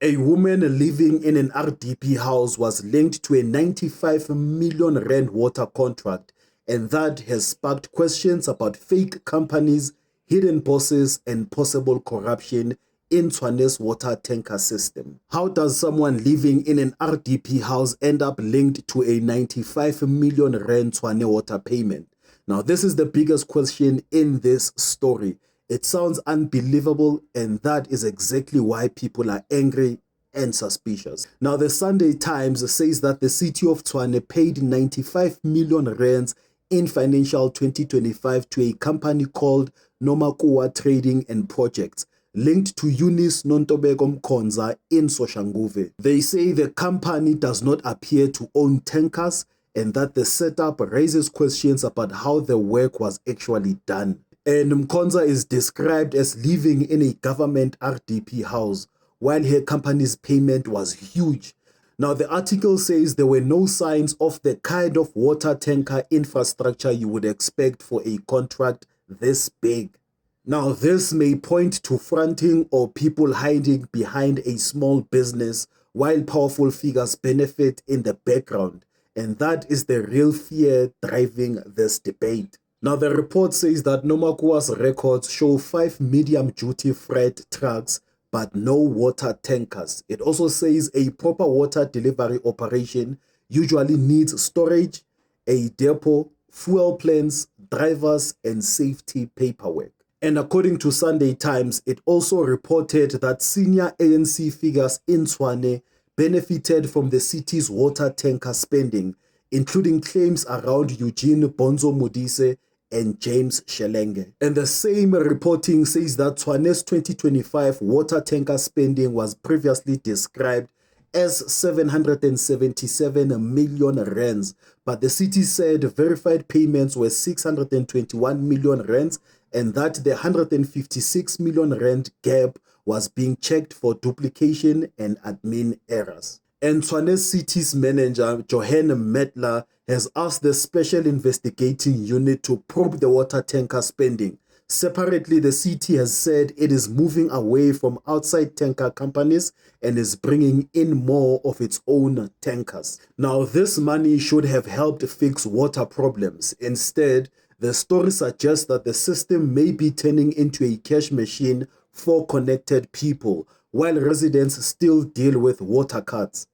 A woman living in an RDP house was linked to a 95 million rand water contract, and that has sparked questions about fake companies, hidden bosses, and possible corruption in Tshwane's water tanker system. How does someone living in an RDP house end up linked to a 95 million rand Tshwane water payment? Now, this is the biggest question in this story. It sounds unbelievable, and that is exactly why people are angry and suspicious. Now, the Sunday Times says that the city of Tshwane paid 95 million rands in financial 2025 to a company called Nomakuwa Trading and Projects, linked to Eunice Nontobeko Mkhonza in Soshanguve. They say the company does not appear to own tankers and that the setup raises questions about how the work was actually done. And Mkhonza is described as living in a government RDP house, while her company's payment was huge. Now, the article says there were no signs of the kind of water tanker infrastructure you would expect for a contract this big. Now, this may point to fronting or people hiding behind a small business while powerful figures benefit in the background. And that is the real fear driving this debate. Now, the report says that Nomakuwa's records show 5 medium-duty freight trucks, but no water tankers. It also says a proper water delivery operation usually needs storage, a depot, fuel plants, drivers, and safety paperwork. And according to Sunday Times, it also reported that senior ANC figures in Tshwane benefited from the city's water tanker spending, including claims around Eugene Bonzo Modise and James Shelenge. And the same reporting says that Tshwane's 2025 water tanker spending was previously described as 777 million rands, but the city said verified payments were 621 million rands and that the 156 million rand gap was being checked for duplication and admin errors. And Tshwane City's manager, Johan Metler, has asked the Special Investigating Unit to probe the water tanker spending. Separately, the city has said it is moving away from outside tanker companies and is bringing in more of its own tankers. Now, this money should have helped fix water problems. Instead, the story suggests that the system may be turning into a cash machine for connected people, while residents still deal with water cuts.